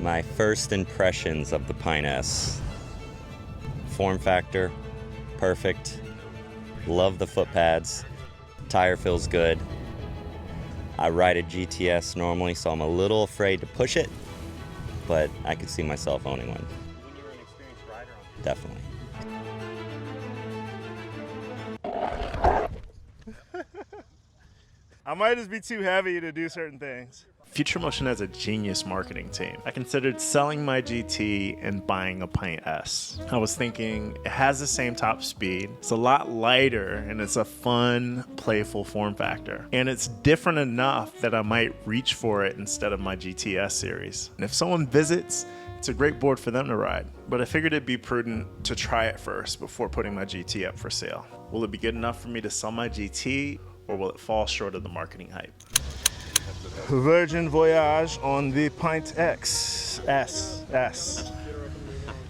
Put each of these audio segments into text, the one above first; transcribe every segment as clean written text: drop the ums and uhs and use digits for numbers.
My first impressions of the Pint S. Form factor, perfect. Love the foot pads. Tire feels good. I ride a GTS normally, so I'm a little afraid to push it, but I could see myself owning one. When you were an experienced rider on Definitely. I might just be too heavy to do certain things. Future Motion has a genius marketing team. I considered selling my GT and buying a Pint S. I was thinking it has the same top speed, it's a lot lighter, and it's a fun, playful form factor. And it's different enough that I might reach for it instead of my GTS series. And if someone visits, it's a great board for them to ride. But I figured it'd be prudent to try it first before putting my GT up for sale. Will it be good enough for me to sell my GT, or will it fall short of the marketing hype? Virgin Voyage on the Pint X. S.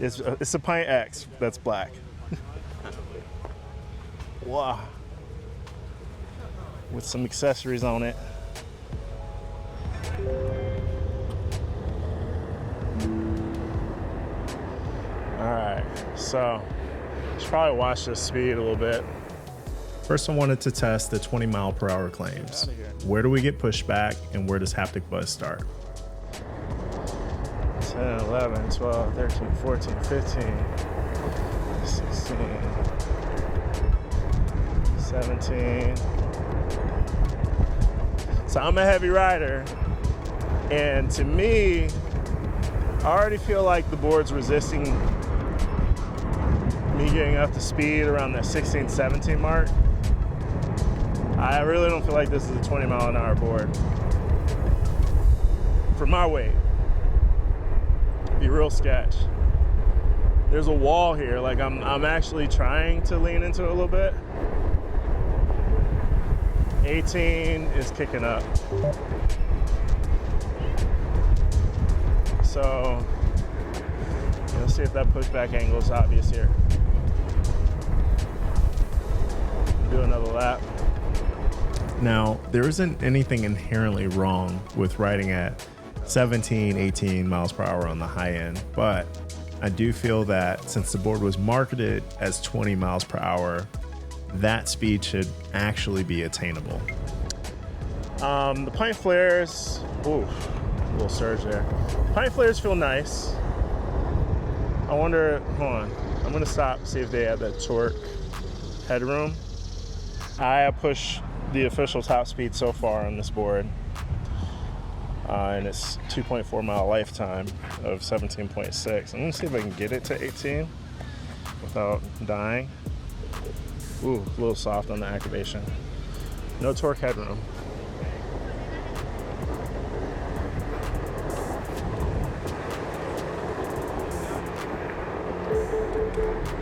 It's a Pint X that's black. Wow. With some accessories on it. Alright, so let's probably watch this speed a little bit. First, I wanted to test the 20 mile per hour claims. Where do we get pushback, and where does haptic buzz start? 10, 11, 12, 13, 14, 15, 16, 17. So I'm a heavy rider, and to me, I already feel like the board's resisting me getting up to speed around that 16, 17 mark. I really don't feel like this is a 20 mile an hour board for my weight. Be real sketch. There's a wall here. Like I'm actually trying to lean into it a little bit. 18 is kicking up. So let's see if that pushback angle is obvious here. Do another lap. Now, there isn't anything inherently wrong with riding at 17, 18 miles per hour on the high end, but I do feel that since the board was marketed as 20 miles per hour, that speed should actually be attainable. The Pint flares, ooh, a little surge there. Pint flares feel nice. I wonder, hold on, I'm gonna stop, see if they have that torque headroom. I push the official top speed so far on this board, and it's 2.4 mile lifetime of 17.6. I'm gonna see if I can get it to 18 without dying. Ooh, a little soft on the activation. No torque headroom.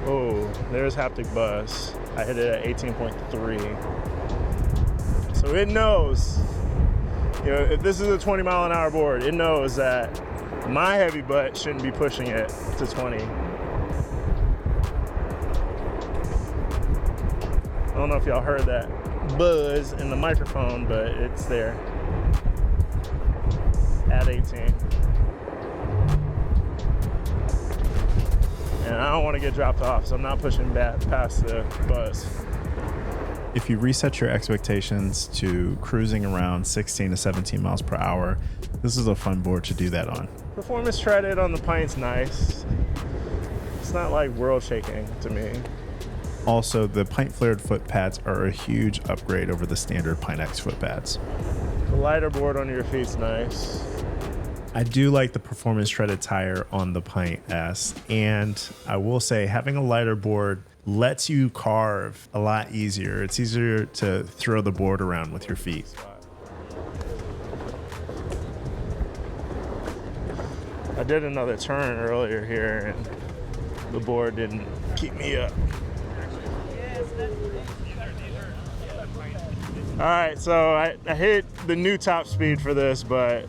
Oh, there's haptic buzz. I hit it at 18.3. So it knows, you know, if this is a 20 mile an hour board, it knows that my heavy butt shouldn't be pushing it to 20. I don't know if y'all heard that buzz in the microphone, but it's there at 18. And I don't want to get dropped off, so I'm not pushing back past the buzz. If you reset your expectations to cruising around 16 to 17 miles per hour, this is a fun board to do that on. Performance treaded on the Pint's nice. It's not like world shaking to me. Also, the Pint flared foot pads are a huge upgrade over the standard Pint X foot pads. The lighter board under your feet's nice. I do like the performance treaded tire on the Pint S, and I will say having a lighter board lets you carve a lot easier. It's easier to throw the board around with your feet. I did another turn earlier here and the board didn't keep me up. All right, so I hit the new top speed for this, but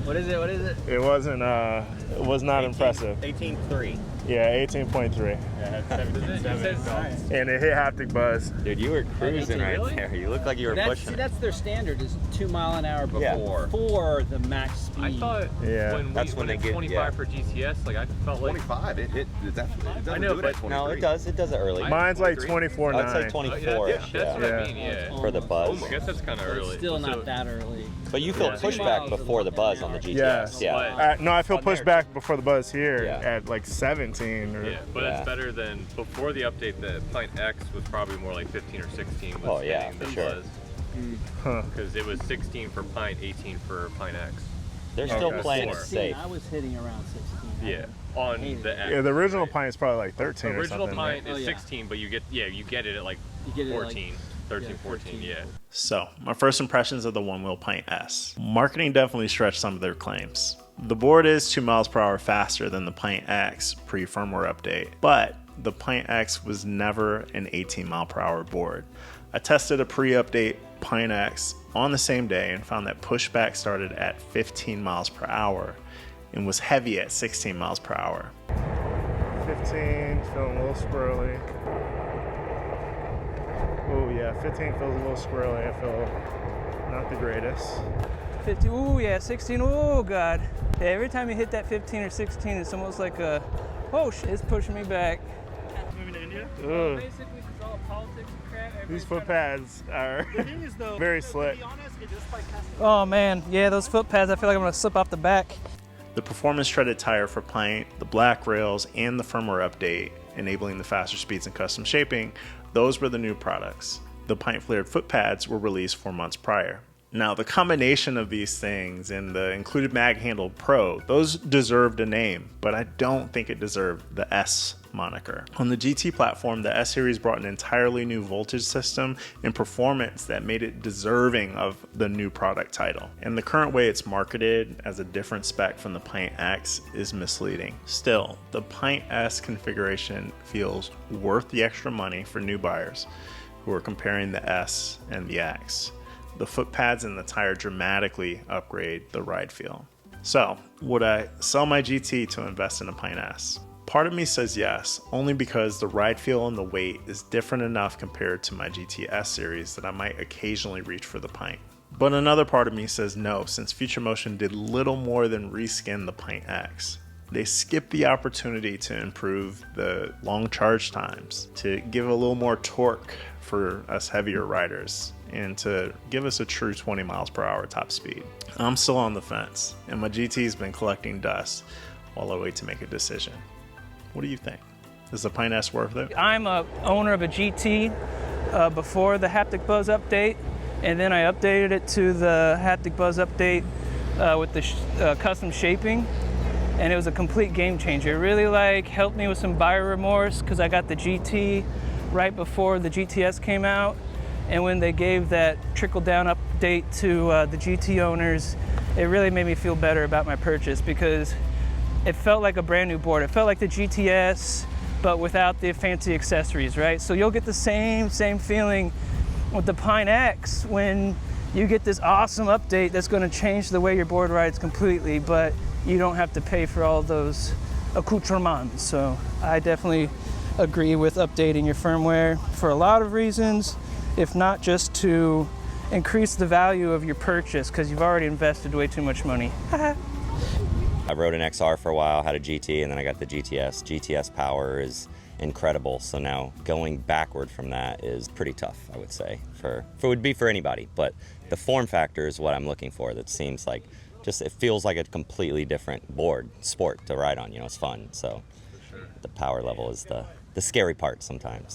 What is it? it wasn't. It was not impressive. 18.3. Yeah, 18.3. Yeah, it had 17.7. And it hit haptic buzz. Dude, you were cruising right really? there. You look like you were pushing it. That's their standard, is 2 mile an hour Yeah. before the max speed. I thought Yeah. That's when they it's get- 25 yeah. for GTS, like I felt like 25. It doesn't I know, do it but- at 23. No, it does. It does it early. Mine's like 23? 24.9. I'd say Oh, 24 yeah, ish. that's what Yeah. I mean, yeah. For the buzz. I guess that's kind of But early. it's still So- not that early. But you feel Yeah. pushback before the buzz on the GTS. Yeah. No, I feel On there, pushed back before the buzz here Yeah. at like 17 or Yeah, but Yeah. it's better than before the update. The Pint X was probably more like 15 or 16. Was Oh, yeah, hitting for the sure. buzz. Huh. Because it was 16 for Pint, 18 for Pint X. They're still Okay. playing it 16, safe. I was hitting around 16. Yeah, on the X. Yeah, the original right? pint is probably like 13 or Original something. Pint right? is Oh, yeah. 16, but you get it at like You get it at, like, 14, 13, 14, yeah. So, my first impressions of the Onewheel Pint S. Marketing definitely stretched some of their claims. The board is 2 miles per hour faster than the Pint X pre-firmware update, but the Pint X was never an 18 mile per hour board. I tested a pre-update Pint X on the same day and found that pushback started at 15 miles per hour and was heavy at 16 miles per hour. 15, feeling a little squirrely. Oh yeah, 15 feels a little squirrely. I feel not the greatest. 50, ooh yeah, 16, oh god. Yeah, every time you hit that 15 or 16, it's almost like a, oh shit, it's pushing me back. Moving to India? Well, Ugh. basically, it's all politics and crap. These foot pads are very slick. Oh man, yeah, those foot pads, I feel like I'm gonna slip off the back. The performance treaded tire for Pint, the black rails, and the firmware update, enabling the faster speeds and custom shaping, those were the new products. The Pint flared foot pads were released 4 months prior. Now, the combination of these things and the included mag handle Pro, those deserved a name, but I don't think it deserved the S moniker. On the GT platform, the S series brought an entirely new voltage system and performance that made it deserving of the new product title. And the current way it's marketed as a different spec from the Pint X is misleading. Still, the Pint S configuration feels worth the extra money for new buyers who are comparing the S and the X. The foot pads and the tire dramatically upgrade the ride feel. So, would I sell my GT to invest in a Pint S? Part of me says yes, only because the ride feel and the weight is different enough compared to my GTS series that I might occasionally reach for the Pint. But another part of me says no, since Future Motion did little more than reskin the Pint X. They skipped the opportunity to improve the long charge times, to give a little more torque for us heavier riders, and to give us a true 20 miles per hour top speed. I'm still on the fence, and my GT's been collecting dust while I wait to make a decision. What do you think? Is the Pint S worth it? I'm a owner of a GT before the Haptic Buzz update, and then I updated it to the Haptic Buzz update with the custom shaping, and it was a complete game changer. It really helped me with some buyer remorse because I got the GT right before the GTS came out, and when they gave that trickle-down update to the GT owners, it really made me feel better about my purchase because it felt like a brand new board. It felt like the GTS, but without the fancy accessories, right? So you'll get the same feeling with the Pint X when you get this awesome update that's gonna change the way your board rides completely, but you don't have to pay for all those accoutrements. So I definitely agree with updating your firmware for a lot of reasons, if not just to increase the value of your purchase because you've already invested way too much money. I rode an XR for a while, had a GT, and then I got the GTS. GTS power is incredible, so now going backward from that is pretty tough, I would say, would be for anybody. But the form factor is what I'm looking for. That seems like it feels like a completely different sport to ride on. It's fun. So the power level is the scary part sometimes.